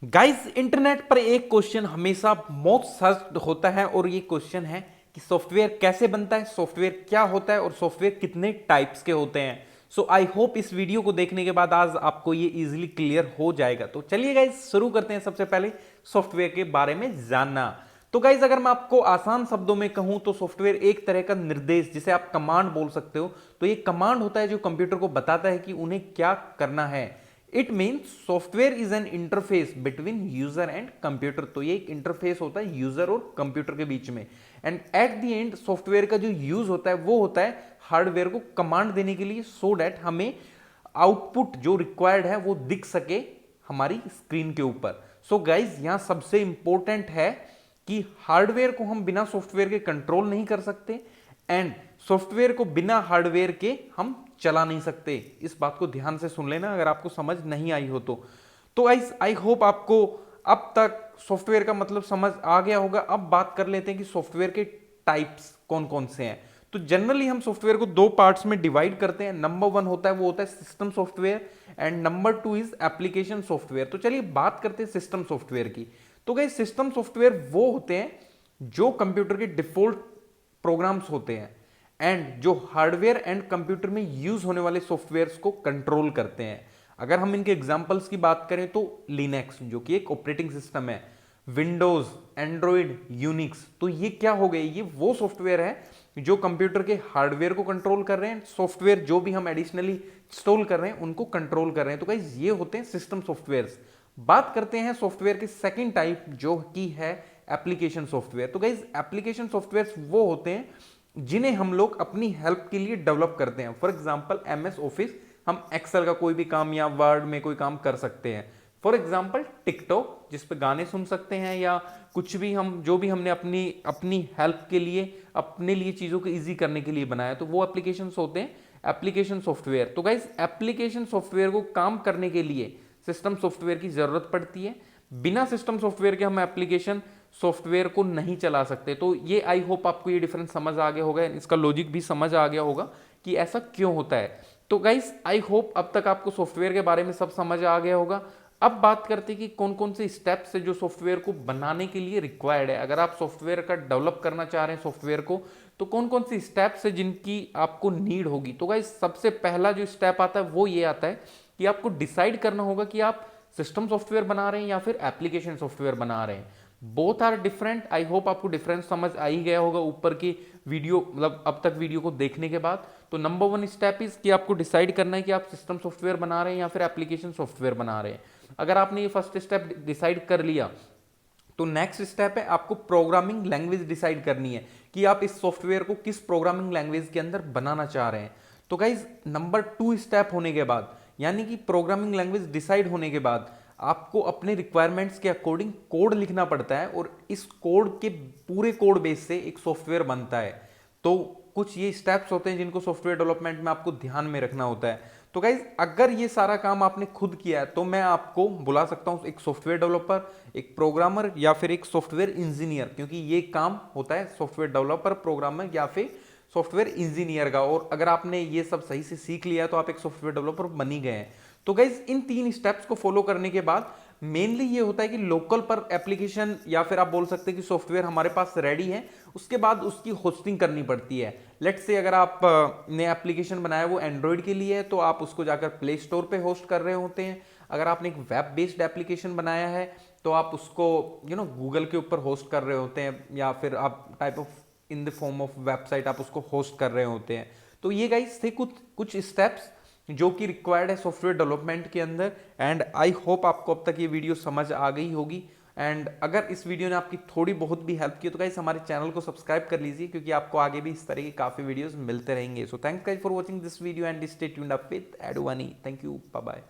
Guys internet पर एक question हमेशा मोस्ट सर्च्ड होता है और ये क्वेश्चन है कि सॉफ्टवेयर कैसे बनता है, सॉफ्टवेयर क्या होता है और सॉफ्टवेयर कितने टाइप्स के होते हैं। सो आई होप इस वीडियो को देखने के बाद आज आपको ये इजीली क्लियर हो जाएगा। तो चलिए गाइस शुरू करते हैं सबसे पहले सॉफ्टवेयर के बारे में जानना। तो गाइज अगर मैं आपको आसान शब्दों में कहूं तो सॉफ्टवेयर एक तरह का निर्देश, जिसे आप कमांड बोल सकते हो। तो ये कमांड होता है जो कंप्यूटर को बताता है कि उन्हें क्या करना है। It means software is an interface between user and computer. तो ये एक इंटरफेस होता है यूजर और कंप्यूटर के बीच में। And at the end software का जो यूज होता है वो होता है हार्डवेयर को कमांड देने के लिए, सो दैट हमें आउटपुट जो रिक्वायर्ड है वो दिख सके हमारी स्क्रीन के ऊपर। सो गाइज यहां सबसे इंपॉर्टेंट है कि हार्डवेयर को हम बिना सॉफ्टवेयर के कंट्रोल नहीं कर सकते एंड सॉफ्टवेयर को बिना हार्डवेयर के हम चला नहीं सकते। इस बात को ध्यान से सुन लेना अगर आपको समझ नहीं आई हो तो आई होप आपको अब तक सॉफ्टवेयर का मतलब समझ आ गया होगा। अब बात कर लेते हैं कि सॉफ्टवेयर के टाइप्स कौन कौन से हैं। तो जनरली हम सॉफ्टवेयर को दो पार्ट्स में डिवाइड करते हैं। नंबर वन होता है वो होता है system software and number two is application software. तो चलिए बात करते हैं सिस्टम सॉफ्टवेयर की। तो गाइस सिस्टम सॉफ्टवेयर वो होते हैं जो कंप्यूटर के डिफॉल्ट प्रोग्राम्स होते हैं एंड जो हार्डवेयर एंड कंप्यूटर में यूज होने वाले सॉफ्टवेयर्स को कंट्रोल करते हैं। अगर हम इनके एग्जांपल्स की बात करें तो लिनक्स जो कि एक ऑपरेटिंग सिस्टम है, विंडोज, एंड्रॉइड, यूनिक्स, तो ये क्या हो गए, ये वो सॉफ्टवेयर है जो कंप्यूटर के हार्डवेयर को कंट्रोल कर रहे हैं। सॉफ्टवेयर जो भी हम एडिशनली इंस्टॉल कर रहे हैं उनको कंट्रोल कर रहे हैं। तो गाइस ये होते हैं सिस्टम सॉफ्टवेयर्स। बात करते हैं सॉफ्टवेयर की सेकंड टाइप जो कि है एप्लीकेशन सॉफ्टवेयर। तो गाइस एप्लीकेशन सॉफ्टवेयर वो होते हैं जिन्हें हम लोग अपनी हेल्प के लिए डेवलप करते हैं। फॉर एग्जांपल एमएस ऑफिस, हम एक्सेल का कोई भी काम या वर्ड में कोई काम कर सकते हैं। फॉर एग्जांपल टिकटॉक जिस पे गाने सुन सकते हैं, या कुछ भी हम जो भी हमने अपनी अपनी हेल्प के लिए, अपने लिए चीज़ों को ईजी करने के लिए बनाया, तो वो एप्लीकेशंस होते हैं एप्लीकेशन सॉफ्टवेयर। तो गाइस एप्लीकेशन सॉफ्टवेयर को काम करने के लिए सिस्टम सॉफ्टवेयर की जरूरत पड़ती है। बिना सिस्टम सॉफ्टवेयर के हम एप्लीकेशन सॉफ्टवेयर को नहीं चला सकते। तो ये आई होप आपको ये डिफरेंस समझ आ गया होगा, इसका लॉजिक भी समझ आ गया होगा कि ऐसा क्यों होता है। तो गाइस आई होप अब तक आपको सॉफ्टवेयर के बारे में सब समझ आ गया होगा। अब बात करते हैं कि कौन कौन से स्टेप्स है जो सॉफ्टवेयर को बनाने के लिए रिक्वायर्ड है। अगर आप सॉफ्टवेयर का डेवलप करना चाह रहे हैं सॉफ्टवेयर को, तो कौन कौन से स्टेप्स है जिनकी आपको नीड होगी। तो गाइस सबसे पहला जो स्टेप आता है वो ये आता है कि आपको डिसाइड करना होगा कि आप सिस्टम सॉफ्टवेयर बना रहे हैं या फिर एप्लीकेशन सॉफ्टवेयर बना रहे हैं। Both are different. I hope आपको डिफरेंस समझ आ ही गया होगा ऊपर की वीडियो, मतलब अब तक वीडियो को देखने के बाद। तो नंबर वन स्टेप इज कि आपको डिसाइड करना है कि आप सिस्टम सॉफ्टवेयर बना रहे हैं या फिर एप्लीकेशन सॉफ्टवेयर बना रहे हैं। अगर आपने ये फर्स्ट स्टेप डिसाइड कर लिया तो नेक्स्ट स्टेप है आपको प्रोग्रामिंग लैंग्वेज डिसाइड करनी है कि आप इस सॉफ्टवेयर को किस प्रोग्रामिंग लैंग्वेज के अंदर बनाना चाह रहे हैं। तो गाइज नंबर टू स्टेप होने के बाद, यानी कि प्रोग्रामिंग लैंग्वेज डिसाइड होने के बाद, आपको अपने रिक्वायरमेंट्स के अकॉर्डिंग कोड लिखना पड़ता है और इस कोड के पूरे कोड बेस से एक सॉफ्टवेयर बनता है। तो कुछ ये स्टेप्स होते हैं जिनको सॉफ्टवेयर डेवलपमेंट में आपको ध्यान में रखना होता है। तो गाइज अगर ये सारा काम आपने खुद किया है तो मैं आपको बुला सकता हूं एक सॉफ्टवेयर डेवलपर, एक प्रोग्रामर या फिर एक सॉफ्टवेयर इंजीनियर, क्योंकि ये काम होता है सॉफ्टवेयर डेवलपर, प्रोग्रामर या फिर सॉफ्टवेयर इंजीनियर का। और अगर आपने ये सब सही से सीख लिया तो आप एक सॉफ्टवेयर डेवलपर बन ही गए हैं। तो गाइज इन तीन स्टेप्स को फॉलो करने के बाद मेनली ये होता है कि लोकल पर एप्लीकेशन या फिर आप बोल सकते हैं कि सॉफ्टवेयर हमारे पास रेडी है, उसके बाद उसकी होस्टिंग करनी पड़ती है। लेट्स से अगर आप ने एप्लीकेशन बनाया वो एंड्रॉइड के लिए है तो आप उसको जाकर प्ले स्टोर पे होस्ट कर रहे होते हैं। अगर आपने एक वेब बेस्ड एप्लीकेशन बनाया है तो आप उसको गूगल के ऊपर होस्ट कर रहे होते हैं, या फिर आप type of in the form of website आप उसको होस्ट कर रहे होते हैं। तो ये गाइस थे कुछ कुछ स्टेप्स जो कि रिक्वायर्ड है सॉफ्टवेयर डेवलपमेंट के अंदर। एंड आई होप आपको अब तक ये वीडियो समझ आ गई होगी। एंड अगर इस वीडियो ने आपकी थोड़ी बहुत भी हेल्प की तो गाइस हमारे चैनल को सब्सक्राइब कर लीजिए, क्योंकि आपको आगे भी इस तरह के काफी वीडियोस मिलते रहेंगे। So thanks guys for watching this video and stay tuned up with Advani. Thank you, bye bye.